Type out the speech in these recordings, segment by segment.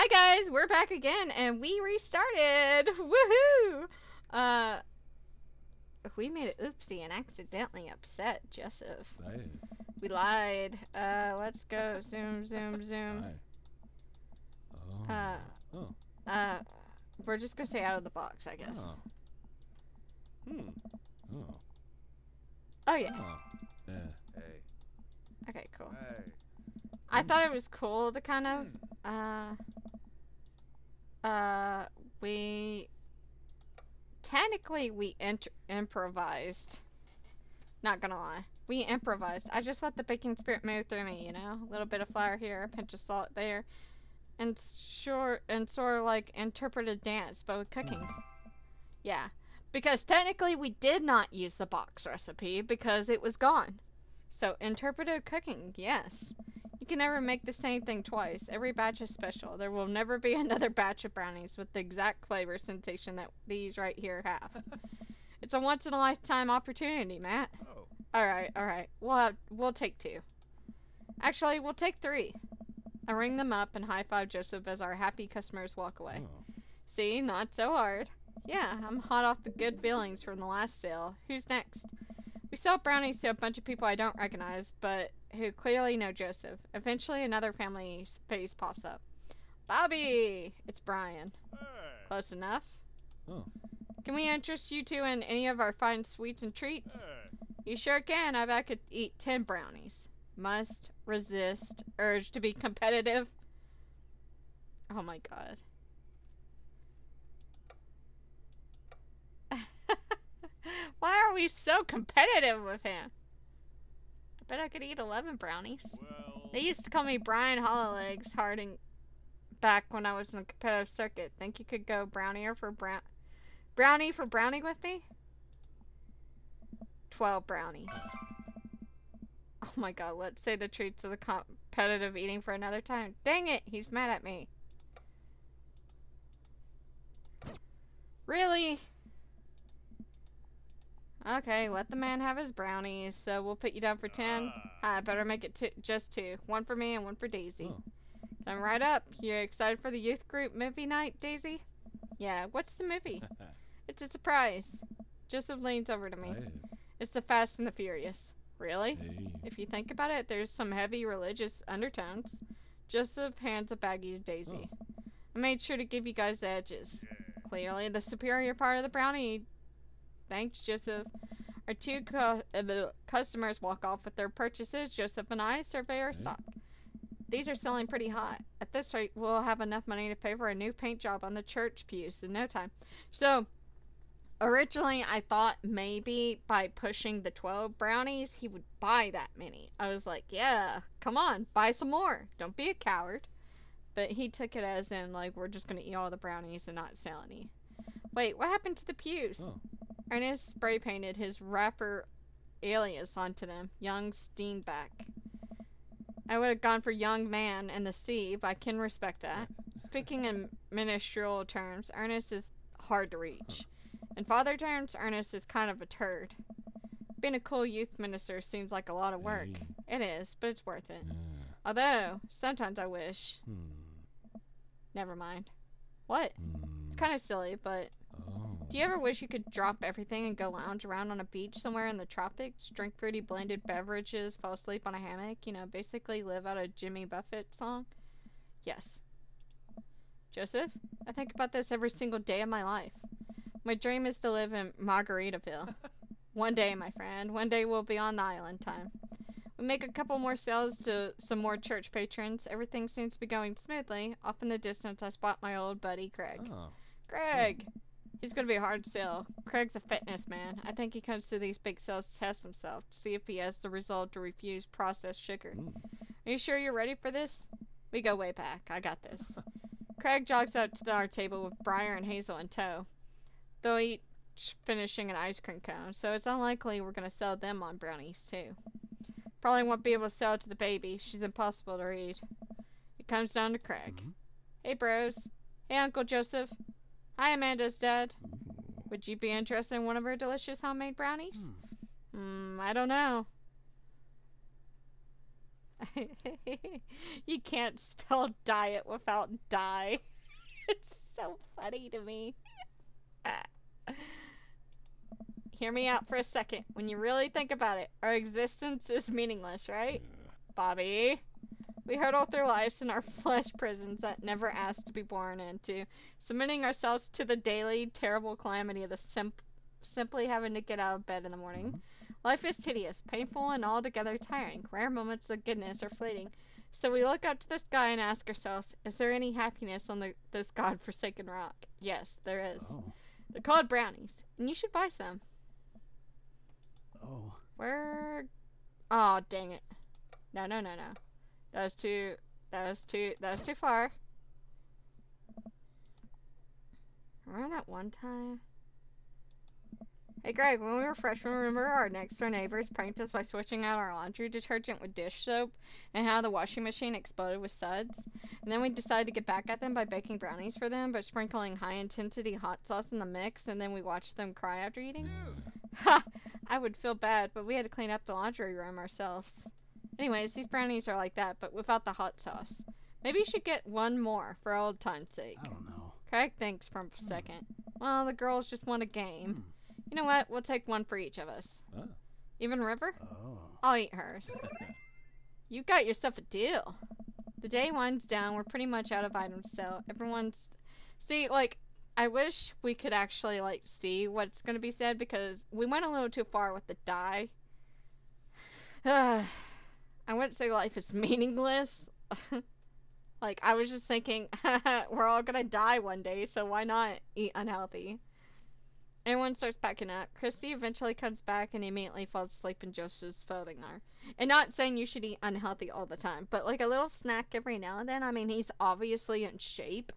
Hi guys, we're back again and we restarted. Woohoo! We made an oopsie and accidentally upset Joseph. Right. We lied. Let's go. Zoom, zoom, zoom. Right. Oh. We're just gonna stay out of the box, I guess. Oh. Oh. Oh yeah. Oh. Yeah. Hey. Okay, cool. Hey. I thought it was cool to kind of, we technically we improvised. Not gonna lie, we improvised. I just let the baking spirit move through me, you know, a little bit of flour here, a pinch of salt there, and sort of like interpreted dance, but with cooking. Yeah, because technically we did not use the box recipe because it was gone. So interpretive cooking, yes. You can never make the same thing twice. Every batch is special. There will never be another batch of brownies with the exact flavor sensation that these right here have. It's a once in a lifetime opportunity, Matt. Oh. Alright. We'll take 2. Actually, we'll take 3. I ring them up and high five Joseph as our happy customers walk away. Oh. See, not so hard. Yeah, I'm hot off the good feelings from the last sale. Who's next? We sell brownies to a bunch of people I don't recognize, but who clearly know Joseph. Eventually, another family's face pops up. Bobby! It's Brian. Hey. Close enough. Oh. Can we interest you two in any of our fine sweets and treats? Hey. You sure can. I bet I could eat 10 brownies. Must resist urge to be competitive. Oh my god. Why are we so competitive with him? I bet I could eat 11 brownies. Well. They used to call me Brian Hollowlegs Harding back when I was in the competitive circuit. Think you could go brownie for brownie with me? 12 brownies. Oh my god, let's say the treats of the competitive eating for another time. Dang it, he's mad at me. Really? Okay, let the man have his brownies. So we'll put you down for 10. I better make it just 2. 1 for me and 1 for Daisy. Oh. Come right up. You excited for the youth group movie night, Daisy? Yeah, what's the movie? It's a surprise. Joseph leans over to me. Right. It's The Fast and the Furious. Really? Hey. If you think about it, there's some heavy religious undertones. Joseph hands a baggie to Daisy. I made sure to give you guys the edges. Clearly the superior part of the brownie. Thanks, Joseph. Our 2 customers walk off with their purchases. Joseph and I survey our stock. These are selling pretty hot. At this rate, we'll have enough money to pay for a new paint job on the church pews in no time. So, originally, I thought maybe by pushing the 12 brownies, he would buy that many. I was like, yeah, come on, buy some more. Don't be a coward. But he took it as in, like, we're just going to eat all the brownies and not sell any. Wait, what happened to the pews? Oh. Ernest spray painted his rapper alias onto them, Young Steenback. I would have gone for young man in the sea, but I can respect that. Speaking in ministerial terms, Ernest is hard to reach. In father terms, Ernest is kind of a turd. Being a cool youth minister seems like a lot of work. Hey. It is, but it's worth it. Yeah. Although, sometimes I wish. Never mind. What? It's kind of silly, but Oh. do you ever wish you could drop everything and go lounge around on a beach somewhere in the tropics, drink fruity blended beverages, fall asleep on a hammock, you know, basically live out a Jimmy Buffett song? Yes. Joseph, I think about this every single day of my life. My dream is to live in Margaritaville. One day, my friend, one day we'll be on the island time. We make a couple more sales to some more church patrons. Everything seems to be going smoothly. Off in the distance, I spot my old buddy, Craig. Oh. Greg! He's gonna be a hard sell. Craig's a fitness man. I think he comes to these big sales to test himself, to see if he has the resolve to refuse processed sugar. Are you sure you're ready for this? We go way back. I got this. Craig jogs up to our table with Briar and Hazel in tow. They'll each finishing an ice cream cone, so it's unlikely we're gonna sell them on brownies too. Probably won't be able to sell it to the baby. She's impossible to read. It comes down to Craig. Hey, bros. Hey, Uncle Joseph. Hi, Amanda's dad. Would you be interested in one of her delicious homemade brownies? I don't know. You can't spell diet without die. It's so funny to me. Hear me out for a second. When you really think about it, our existence is meaningless, right? Bobby. We hurtle through lives in our flesh prisons that never asked to be born into, submitting ourselves to the daily terrible calamity of the simply having to get out of bed in the morning. Life is tedious, painful, and altogether tiring. Rare moments of goodness are fleeting. So we look up to the sky and ask ourselves, is there any happiness on this god-forsaken rock? Yes, there is. Oh. They're called brownies, and you should buy some. Oh. Where? Oh, dang it. No. That was too far. Remember that one time? Hey Greg, when we were freshmen, remember our next door neighbors pranked us by switching out our laundry detergent with dish soap and how the washing machine exploded with suds? And then we decided to get back at them by baking brownies for them, but sprinkling high-intensity hot sauce in the mix, and then we watched them cry after eating? Ha! I would feel bad, but we had to clean up the laundry room ourselves. Anyways, these brownies are like that, but without the hot sauce. Maybe you should get one more for old time's sake. I don't know. Craig thinks for a second. Well, the girls just want a game. You know what? We'll take one for each of us. Oh. Even River? Oh. I'll eat hers. You got yourself a deal. The day winds down. We're pretty much out of items still. Everyone's... See, like, I wish we could actually, like, see what's going to be said, because we went a little too far with the die. I wouldn't say life is meaningless. Like, I was just thinking, we're all going to die one day, so why not eat unhealthy? Everyone starts packing up. Christy eventually comes back and immediately falls asleep in Joseph's folding arm. And not saying you should eat unhealthy all the time, but like a little snack every now and then. I mean, he's obviously in shape.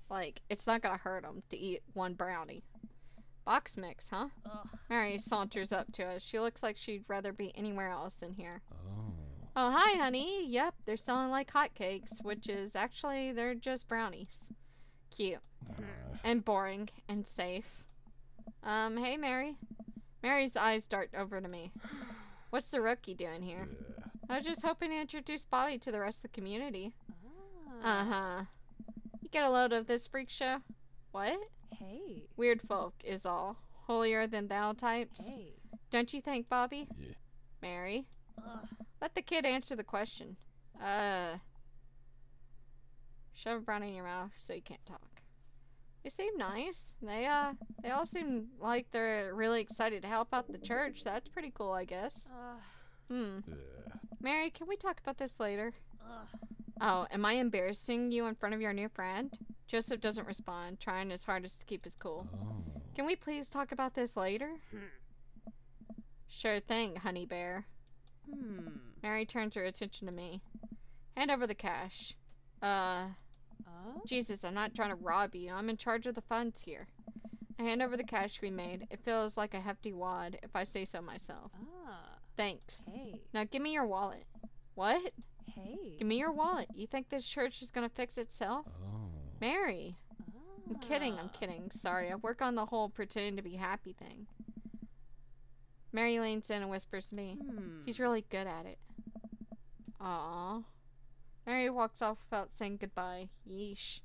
Like, it's not gonna hurt him to eat one brownie. Box mix, huh? Ugh. Mary saunters up to us. She looks like she'd rather be anywhere else than here. Oh. Oh, hi, honey. Yep, they're selling like hotcakes, which is actually, they're just brownies. Cute. And boring. And safe. Hey, Mary. Mary's eyes dart over to me. What's the rookie doing here? I was just hoping to introduce Bobby to the rest of the community. Uh-huh. You get a load of this freak show? What? Hey. Weird folk is all. Holier than thou types. Hey. Don't you think, Bobby? Yeah. Mary? Ugh. Let the kid answer the question. Shove a brownie in your mouth so you can't talk. They seem nice. They all seem like they're really excited to help out the church. That's pretty cool, I guess. Yeah. Mary, can we talk about this later? Ugh. Oh, am I embarrassing you in front of your new friend? Joseph doesn't respond, trying his hardest to keep his cool. Oh. Can we please talk about this later? Sure thing, honey bear. Mary turns her attention to me. Hand over the cash. Jesus, I'm not trying to rob you. I'm in charge of the funds here. I hand over the cash we made. It feels like a hefty wad, if I say so myself. Thanks. Hey. Now give me your wallet. What? Hey. Give me your wallet. You think this church is gonna fix itself? Oh. Mary. I'm kidding. Sorry, I work on the whole pretending to be happy thing. Mary leans in and whispers to me. He's really good at it. Aww. Mary walks off without saying goodbye. Yeesh.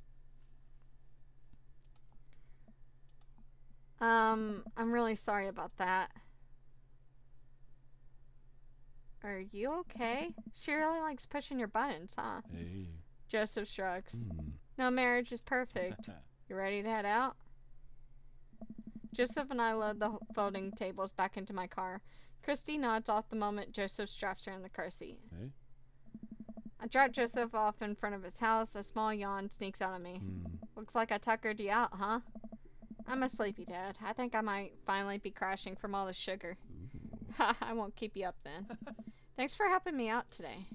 I'm really sorry about that. Are you okay? She really likes pushing your buttons, huh? Hey. Joseph shrugs. No marriage is perfect. You ready to head out? Joseph and I load the folding tables back into my car. Christy nods off the moment Joseph straps her in the car seat. Hey. I drop Joseph off in front of his house. A small yawn sneaks out of me. Looks like I tuckered you out, huh? I'm a sleepy dad. I think I might finally be crashing from all the sugar. Ha, I won't keep you up then. Thanks for helping me out today.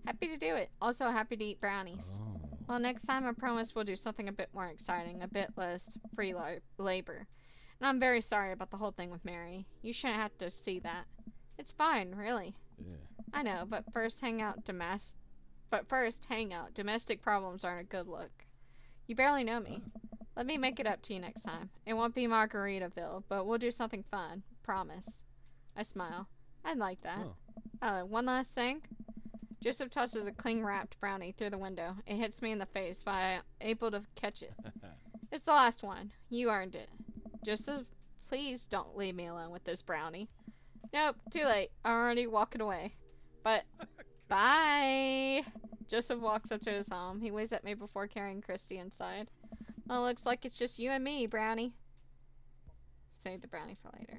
Happy to do it. Also happy to eat brownies. Oh. Well, next time I promise we'll do something a bit more exciting, a bit less free labor. And I'm very sorry about the whole thing with Mary. You shouldn't have to see that. It's fine, really. Yeah. I know, but first hang out. Domestic problems aren't a good look. You barely know me. Let me make it up to you next time. It won't be Margaritaville, but we'll do something fun. Promise. I smile. I'd like that. Oh. One last thing. Joseph tosses a cling-wrapped brownie through the window. It hits me in the face, but I'm able to catch it. It's the last one. You earned it. Joseph, please don't leave me alone with this brownie. Nope, too late. I'm already walking away. But, bye! Joseph walks up to his home. He waves at me before carrying Christy inside. Well, looks like it's just you and me, brownie. Save the brownie for later.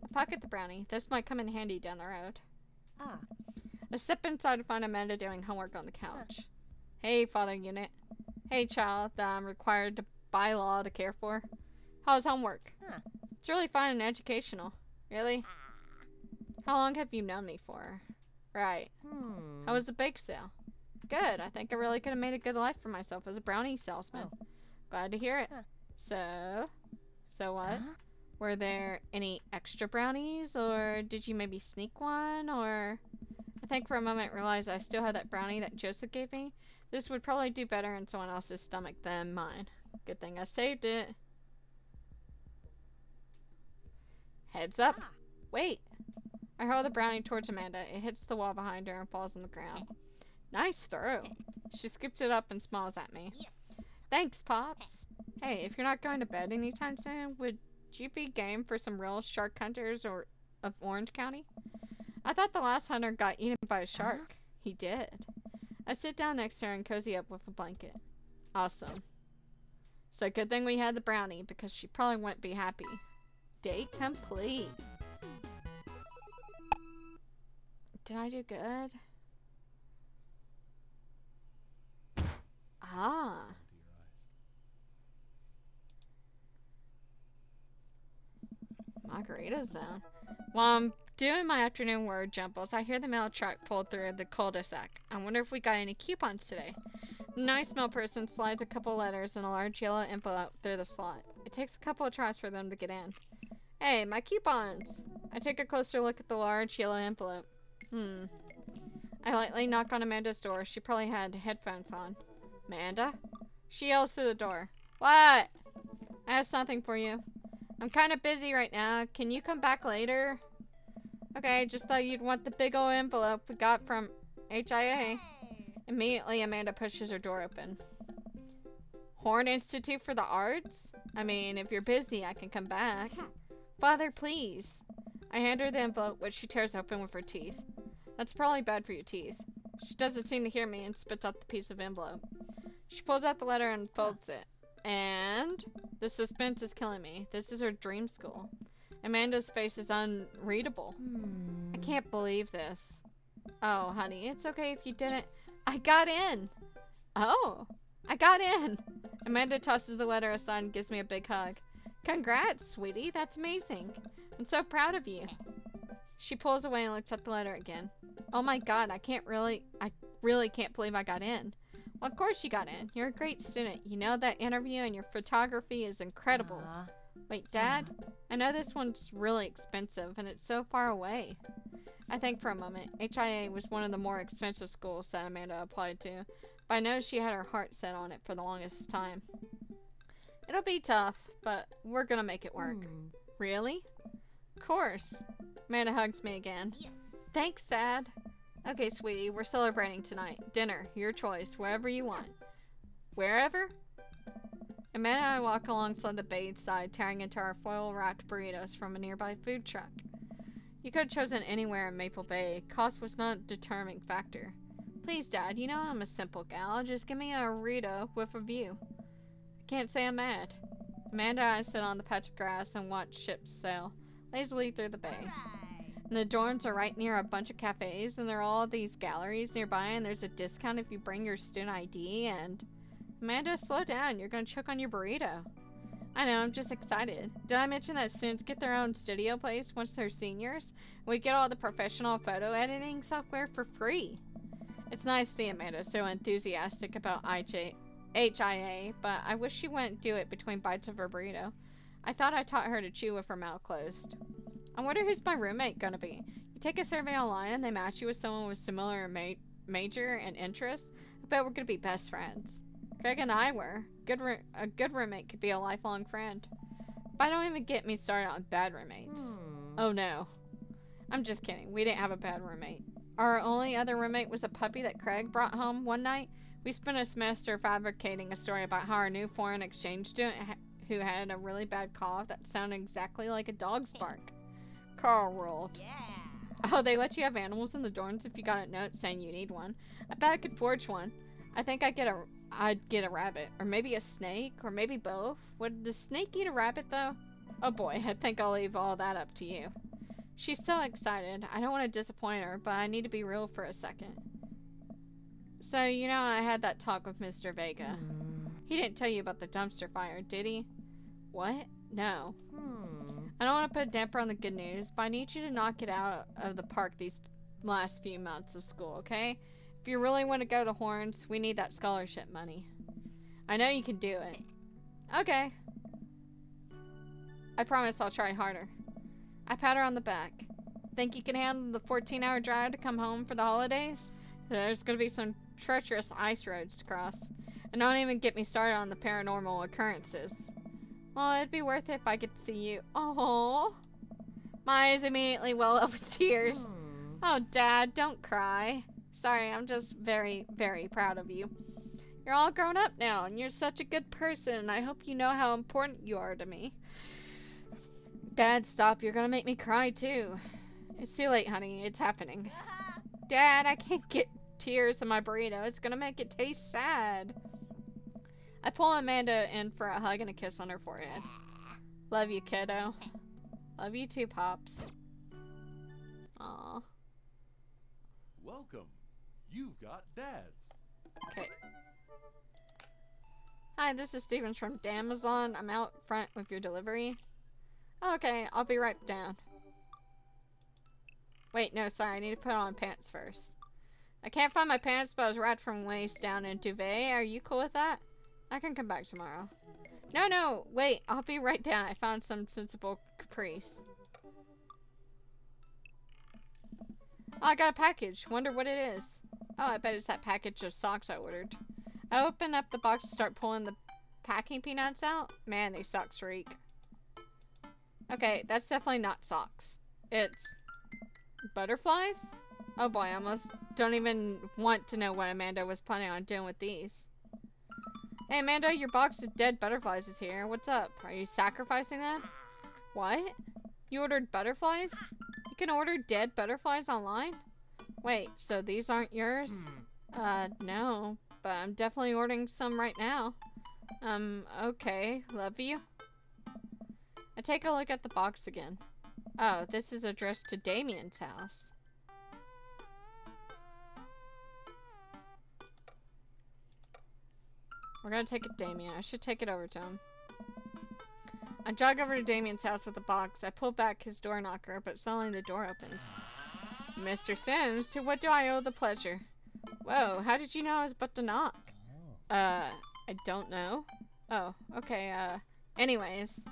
I pocket the brownie. This might come in handy down the road. Ah. I step inside to find Amanda doing homework on the couch. Hey, Father Unit. Hey, child that I'm required to by law to care for. How's homework? It's really fun and educational. Really? How long have you known me for? Right. How was the bake sale? Good. I think I really could have made a good life for myself as a brownie salesman. Glad to hear it. So what? Were there any extra brownies, or did you maybe sneak one, or... I think for a moment realized I still had that brownie that Joseph gave me. This would probably do better in someone else's stomach than mine. Good thing I saved it. Heads up. Wait. I hurl the brownie towards Amanda. It hits the wall behind her and falls on the ground. Nice throw. She scoops it up and smiles at me. Thanks, Pops. Hey, if you're not going to bed anytime soon, would you be game for some real shark hunters of Orange County? I thought the last hunter got eaten by a shark. He did. I sit down next to her and cozy up with a blanket. Awesome. So good thing we had the brownie, because she probably wouldn't be happy. Date complete. Did I do good? Ah. Margarita Zone. While I'm doing my afternoon word jumbles, I hear the mail truck pull through the cul-de-sac. I wonder if we got any coupons today. The nice mail person slides a couple letters in a large yellow envelope through the slot. It takes a couple of tries for them to get in. Hey, my coupons! I take a closer look at the large yellow envelope. I lightly knock on Amanda's door. She probably had headphones on. Amanda? She yells through the door. What? I have something for you. I'm kind of busy right now. Can you come back later? Okay, just thought you'd want the big old envelope we got from HIA. Immediately, Amanda pushes her door open. Horn Institute for the Arts? I mean, if you're busy, I can come back. Father, please. I hand her the envelope, which she tears open with her teeth. That's probably bad for your teeth. She doesn't seem to hear me and spits out the piece of envelope. She pulls out the letter and folds it. And the suspense is killing me. This is her dream school. Amanda's face is unreadable. I can't believe this. Oh, honey, it's okay if you didn't. I got in. Oh, I got in. Amanda tosses the letter aside and gives me a big hug. Congrats, sweetie. That's amazing. I'm so proud of you. She pulls away and looks at the letter again. Oh my god, I really can't believe I got in. Well, of course you got in. You're a great student. You know that interview and your photography is incredible. Wait, Dad? I know this one's really expensive and it's so far away. I think for a moment. HIA was one of the more expensive schools that Amanda applied to, but I know she had her heart set on it for the longest time. It'll be tough, but we're gonna make it work. Really? Of course. Amanda hugs me again. Thanks, Dad. Okay, sweetie, we're celebrating tonight. Dinner, your choice, wherever you want. Wherever? Amanda and I walk alongside the bay's side, tearing into our foil-wrapped burritos from a nearby food truck. You could have chosen anywhere in Maple Bay. Cost was not a determining factor. Please, Dad, you know I'm a simple gal. Just give me a burrito with a view. I can't say I'm mad. Amanda and I sit on the patch of grass and watch ships sail lazily through the bay. And the dorms are right near a bunch of cafes, and there are all these galleries nearby, and there's a discount if you bring your student ID, and... Amanda, slow down. You're gonna choke on your burrito. I know, I'm just excited. Did I mention that students get their own studio place once they're seniors? We get all the professional photo editing software for free. It's nice to see Amanda so enthusiastic about HIA, but I wish she wouldn't do it between bites of her burrito. I thought I taught her to chew with her mouth closed. I wonder who's my roommate gonna be. You take a survey online and they match you with someone with similar major and interest. I bet we're gonna be best friends. Greg and I were. A good roommate could be a lifelong friend. But don't even get me started on bad roommates. Oh no. I'm just kidding. We didn't have a bad roommate. Our only other roommate was a puppy that Craig brought home one night. We spent a semester fabricating a story about how our new foreign exchange student who had a really bad cough that sounded exactly like a dog's bark. Carl rolled. Oh, they let you have animals in the dorms if you got a note saying you need one. I bet I could forge one. I think I'd get a rabbit, or maybe a snake, or maybe both. Would the snake eat a rabbit though? Oh boy, I think I'll leave all that up to you. She's so excited. I don't want to disappoint her, but I need to be real for a second. So, you know, I had that talk with Mr. Vega. He didn't tell you about the dumpster fire, did he? What? No. I don't want to put a damper on the good news, but I need you to knock it out of the park these last few months of school, okay? If you really want to go to Horns, we need that scholarship money. I know you can do it. Okay. I promise I'll try harder. I pat her on the back. Think you can handle the 14-hour drive to come home for the holidays? There's going to be some treacherous ice roads to cross. And don't even get me started on the paranormal occurrences. Well, it'd be worth it if I could see you. Oh, my eyes immediately well up with tears. Oh, Dad, don't cry. Sorry, I'm just very, very proud of you. You're all grown up now, and you're such a good person. I hope you know how important you are to me. Dad, stop. You're gonna make me cry, too. It's too late, honey. It's happening. Dad, I can't get tears in my burrito. It's gonna make it taste sad. I pull Amanda in for a hug and a kiss on her forehead. Love you, kiddo. Love you too, Pops. Aw. Welcome. You've got dads. Okay. Hi, this is Steven from Damazon. I'm out front with your delivery. Okay, I'll be right down. Wait, no, sorry. I need to put on pants first. I can't find my pants, but I was wrapped from waist down in duvet. Are you cool with that? I can come back tomorrow. No, wait. I'll be right down. I found some sensible capris. Oh, I got a package. Wonder what it is. Oh, I bet it's that package of socks I ordered. I open up the box to start pulling the packing peanuts out. Man, these socks reek. Okay, that's definitely not socks. It's butterflies? Oh boy, I almost don't even want to know what Amanda was planning on doing with these. Hey Amanda, your box of dead butterflies is here. What's up? Are you sacrificing them? What? You ordered butterflies? You can order dead butterflies online? Wait, so these aren't yours? No, but I'm definitely ordering some right now. Okay, love you. I take a look at the box again. Oh, this is addressed to Damien's house. We're gonna take it to Damien. I should take it over to him. I jog over to Damien's house with the box. I pull back his door knocker, but suddenly the door opens. Mr. Sims, to what do I owe the pleasure? Whoa, how did you know I was about to knock? I don't know. Oh, okay, anyways.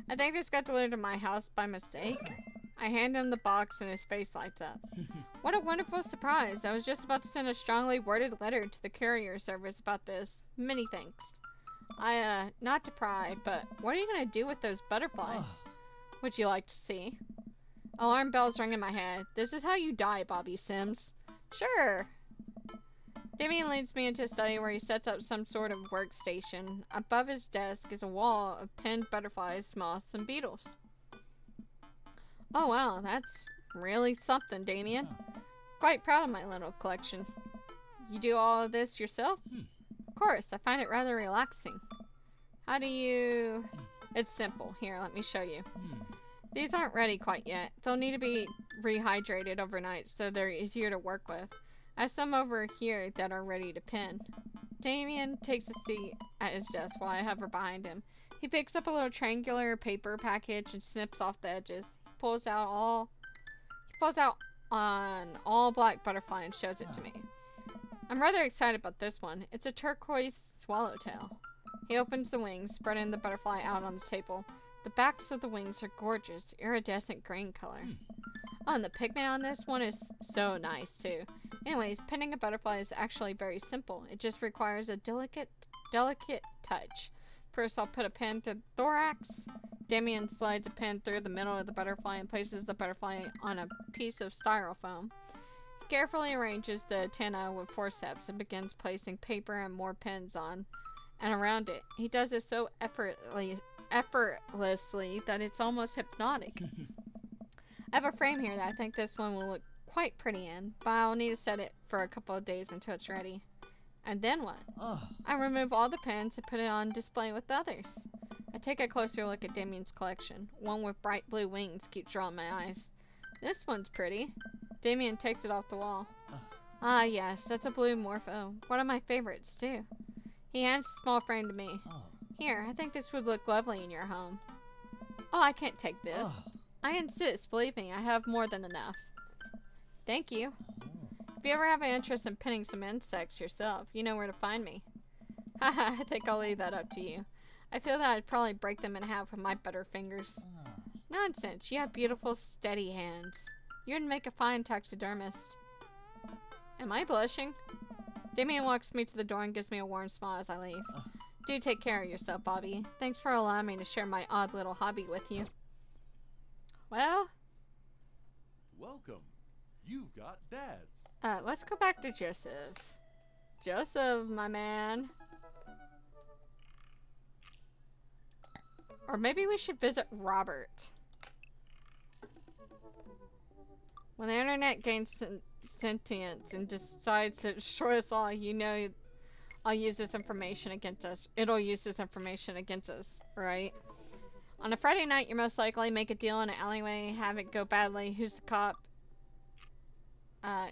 I think this got delivered to my house by mistake. I hand him the box and his face lights up. What a wonderful surprise. I was just about to send a strongly worded letter to the courier service about this. Many thanks. Not to pry, but what are you gonna do with those butterflies? Would you like to see? Alarm bells ring in my head. This is how you die, Bobby Sims. Sure. Damien leads me into a study where he sets up some sort of workstation. Above his desk is a wall of pinned butterflies, moths, and beetles. Oh wow, that's really something, Damien. Quite proud of my little collection. You do all of this yourself? Of course, I find it rather relaxing. How do you... It's simple. Here, let me show you. These aren't ready quite yet. They'll need to be rehydrated overnight so they're easier to work with. I have some over here that are ready to pin. Damien takes a seat at his desk while I hover behind him. He picks up a little triangular paper package and snips off the edges. He pulls out an all black butterfly and shows it to me. I'm rather excited about this one. It's a turquoise swallowtail. He opens the wings, spreading the butterfly out on the table. The backs of the wings are gorgeous, iridescent green color. Oh, and the pigment on this one is so nice too. Anyways, pinning a butterfly is actually very simple. It just requires a delicate touch. First, I'll put a pin through the thorax. Damien slides a pin through the middle of the butterfly and places the butterfly on a piece of styrofoam. carefully arranges the antenna with forceps and begins placing paper and more pins on and around it. He does it so effortlessly that it's almost hypnotic. I have a frame here that I think this one will look quite pretty in, but I'll need to set it for a couple of days until it's ready. And then what? I remove all the pins and put it on display with the others. I take a closer look at Damien's collection. One with bright blue wings keeps drawing my eyes. This one's pretty. Damien takes it off the wall. Ah, yes, that's a blue Morpho. One of my favorites, too. He hands the small frame to me. Here, I think this would look lovely in your home. Oh, I can't take this. I insist, believe me, I have more than enough. Thank you. If you ever have an interest in pinning some insects yourself, you know where to find me. Haha, I think I'll leave that up to you. I feel that I'd probably break them in half with my butter fingers. Nonsense, you have beautiful, steady hands. You'd make a fine taxidermist. Am I blushing? Damien walks me to the door and gives me a warm smile as I leave. Do take care of yourself, Bobby. Thanks for allowing me to share my odd little hobby with you. Well, Welcome. You've got dads. let's go back to Joseph. Joseph, my man. Or maybe we should visit Robert. When the internet gains sentience and decides to destroy us all, you know I'll use this information against us. It'll use this information against us, right? On a Friday night, you most likely make a deal in an alleyway, have it go badly. Who's the cop?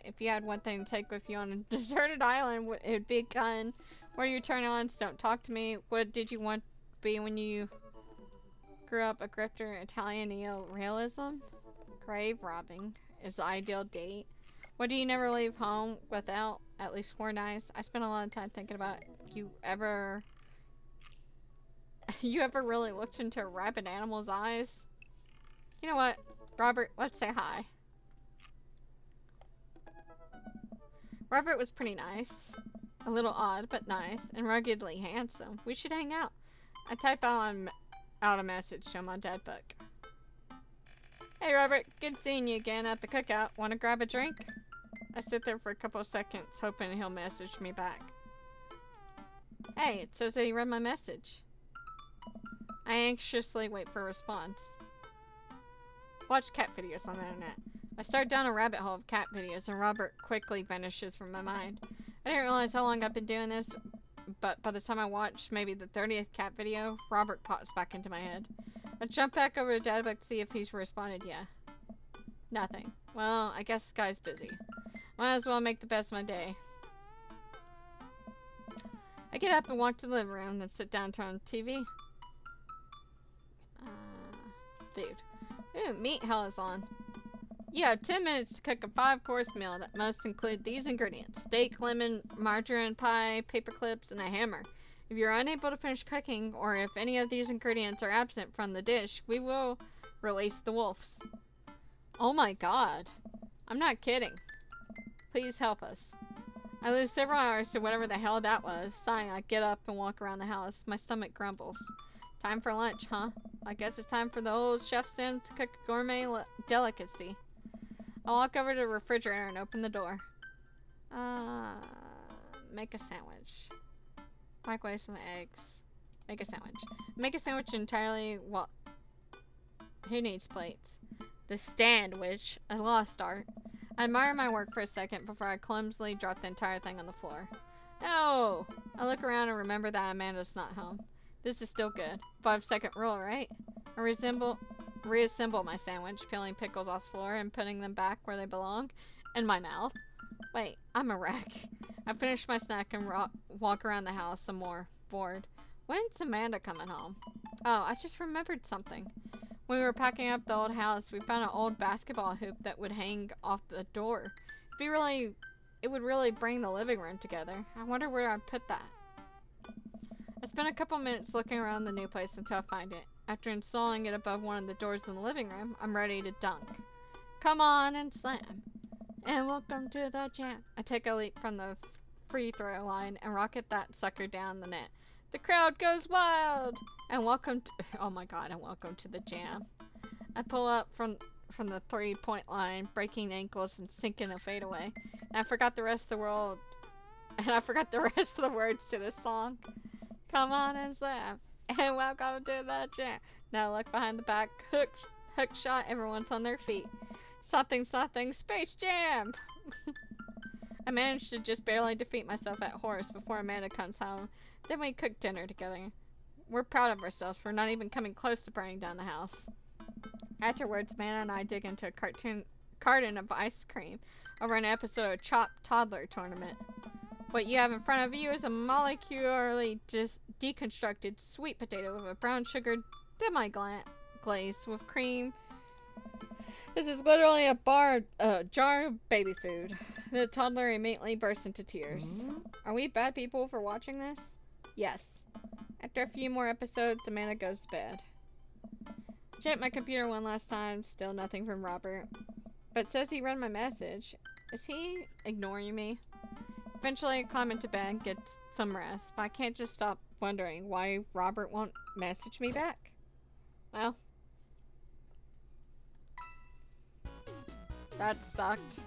If you had one thing to take with you on a deserted island, it would be a gun. What are your turn-ons? Don't talk to me. What did you want to be when you grew up? A grifter, Italian neo-realism? Grave robbing is the ideal date. What do you never leave home without? At least 4 nights. I spent a lot of time thinking about you ever really looked into a rabid animal's eyes? You know what, Robert, let's say hi. Robert was pretty nice. A little odd, but nice, and ruggedly handsome. We should hang out. I type out a message to him on Dead Book. Hey Robert, good seeing you again at the cookout. Want to grab a drink? I sit there for a couple of seconds, hoping he'll message me back. Hey, it says that he read my message. I anxiously wait for a response. Watch cat videos on the internet. I start down a rabbit hole of cat videos, and Robert quickly vanishes from my mind. I didn't realize how long I've been doing this, but by the time I watched maybe the 30th cat video, Robert pops back into my head. I jump back over to Dadbook to see if he's responded yet. Nothing. Well, I guess the guy's busy. Might as well make the best of my day. I get up and walk to the living room, then sit down and turn on the TV. Food. Ooh, meat hell is on. You have 10 minutes to cook a 5-course meal that must include these ingredients: steak, lemon, margarine pie, paper clips, and a hammer. If you're unable to finish cooking, or if any of these ingredients are absent from the dish, we will release the wolves. Oh my god. I'm not kidding. Please help us. I lose several hours to whatever the hell that was. Sighing, I get up and walk around the house. My stomach grumbles. Time for lunch, huh? I guess it's time for the old Chef Sim to cook a gourmet delicacy. I walk over to the refrigerator and open the door. Make a sandwich. Microwave some eggs. Make a sandwich. Make a sandwich entirely, well, who needs plates? The stand, which, a lost art. I admire my work for a second before I clumsily drop the entire thing on the floor. No! I look around and remember that Amanda's not home. This is still good. 5-second rule, right? I reassemble my sandwich, peeling pickles off the floor and putting them back where they belong, in my mouth. Wait, I'm a wreck. I finish my snack and walk around the house some more, bored. When's Amanda coming home? Oh, I just remembered something. When we were packing up the old house, we found an old basketball hoop that would hang off the door. It would really bring the living room together. I wonder where I'd put that. I spent a couple minutes looking around the new place until I find it. After installing it above one of the doors in the living room, I'm ready to dunk. Come on and slam. And welcome to the jam. I take a leap from the free throw line and rocket that sucker down the net. The crowd goes wild. And welcome to, oh my god, and welcome to the jam. I pull up from the 3-point line, breaking ankles and sinking a fadeaway. And I forgot the rest of the world. And I forgot the rest of the words to this song. Come on and slap. And welcome to the jam. Now look behind the back. Hook shot. Everyone's on their feet. Something, Space Jam! I managed to just barely defeat myself at horse before Amanda comes home. Then we cook dinner together. We're proud of ourselves for not even coming close to burning down the house. Afterwards, Amanda and I dig into a carton of ice cream over an episode of Chopped Toddler Tournament. What you have in front of you is a molecularly deconstructed sweet potato with a brown sugar demi-glaze with cream. This is literally a jar of baby food. The toddler immediately bursts into tears. Are we bad people for watching this? Yes. After a few more episodes, Amanda goes to bed. Checked my computer one last time, still nothing from Robert. But says he read my message. Is he ignoring me? Eventually I climb into bed and get some rest, but I can't just stop wondering why Robert won't message me back. Well, that sucked.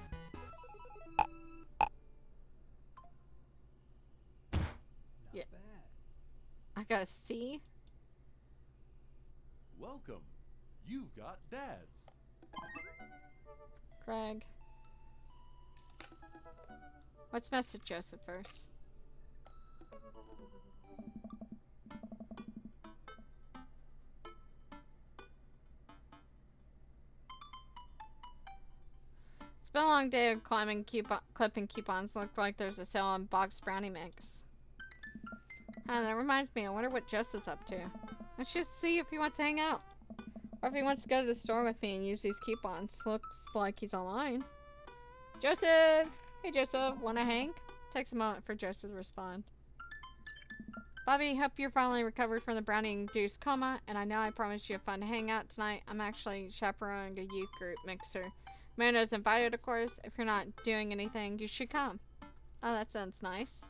Yeah. I got a C. Welcome. You've got dads. Craig. Let's message Joseph first. It's been a long day of clipping coupons. Looked like there's a sale on boxed brownie mix. That reminds me, I wonder what Joseph's up to. Let's just see if he wants to hang out. Or if he wants to go to the store with me and use these coupons. Looks like he's online. Joseph! Hey Joseph, wanna hang? Takes a moment for Joseph to respond. Bobby, hope you're finally recovered from the brownie-induced coma, and I know I promised you a fun hangout tonight. I'm actually chaperoning a youth group mixer. Amanda's invited, of course. If you're not doing anything, you should come. Oh, that sounds nice.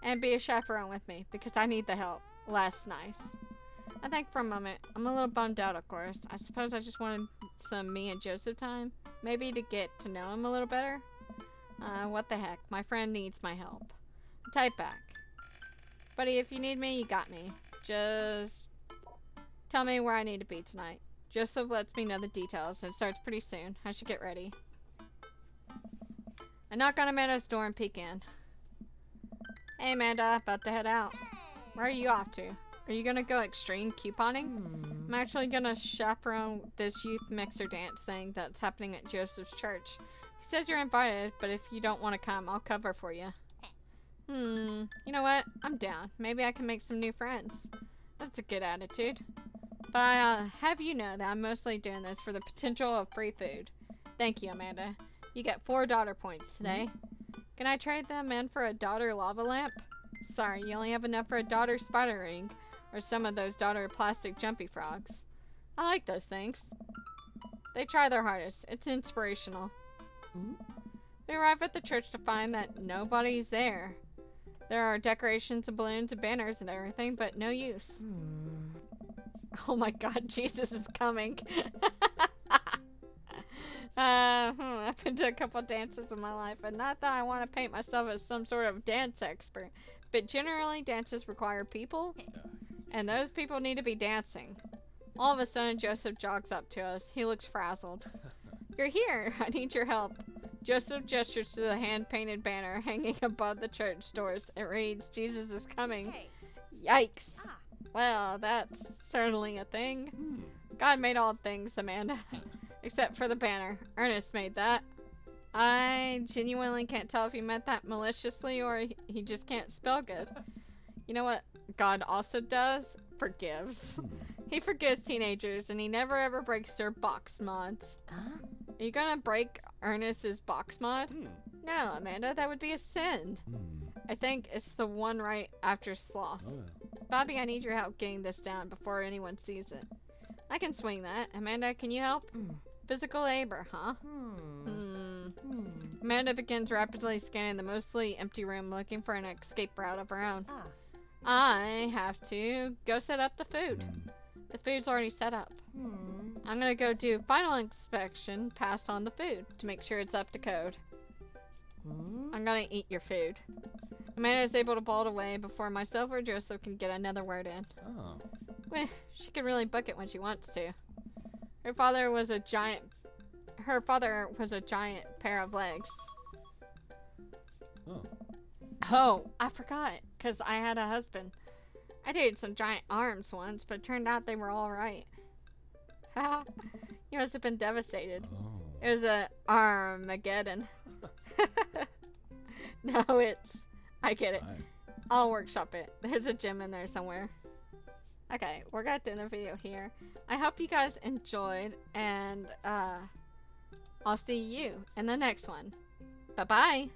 And be a chaperone with me, because I need the help. Less nice. I think for a moment, I'm a little bummed out, of course. I suppose I just wanted some me and Joseph time. Maybe to get to know him a little better. What the heck. My friend needs my help. Type back. Buddy, if you need me, you got me. Just tell me where I need to be tonight. Joseph lets me know the details. It starts pretty soon. I should get ready. I knock on Amanda's door and peek in. Hey Amanda, about to head out. Where are you off to? Are you gonna go extreme couponing? I'm actually gonna chaperone this youth mixer dance thing that's happening at Joseph's church. He says you're invited, but if you don't want to come, I'll cover for you. You know what? I'm down. Maybe I can make some new friends. That's a good attitude. But I'll have you know that I'm mostly doing this for the potential of free food. Thank you, Amanda. You get 4 daughter points today. Can I trade them in for a daughter lava lamp? Sorry, you only have enough for a daughter spider ring. Or some of those daughter plastic jumpy frogs. I like those things. They try their hardest. It's inspirational. We arrive at the church to find that nobody's there. There are decorations and balloons and banners and everything, but no use. Oh my god, Jesus is coming. I've been to a couple dances in my life, and not that I want to paint myself as some sort of dance expert, but generally dances require people. And those people need to be dancing. All of a sudden, Joseph jogs up to us. He looks frazzled. You're here. I need your help. Joseph gestures to the hand-painted banner hanging above the church doors. It reads, Jesus is coming. Yikes. Well, that's certainly a thing. God made all things, Amanda. Except for the banner. Ernest made that. I genuinely can't tell if he meant that maliciously or he just can't spell good. You know what God also does? Forgives. He forgives teenagers and he never ever breaks their box mods. Are you gonna break Ernest's box mod? No, Amanda, that would be a sin. I think it's the one right after sloth. Bobby, I need your help getting this down before anyone sees it. I can swing that. Amanda, can you help? Physical labor, huh? Amanda begins rapidly scanning the mostly empty room looking for an escape route of her own. I have to go set up the food. The food's already set up. I'm gonna go do final inspection, pass on the food to make sure it's up to code. I'm gonna eat your food. Amanda is able to bolt away before myself or Joseph can get another word in. Oh. Well, she can really book it when she wants to. Her father was a giant pair of legs. Oh. Oh, I forgot, because I had a husband. I dated some giant arms once, but it turned out they were alright. Haha. You must have been devastated. Oh. It was a Armageddon. No, I get it. I'll workshop it. There's a gym in there somewhere. Okay, we're gonna end the video here. I hope you guys enjoyed, and I'll see you in the next one. Bye-bye!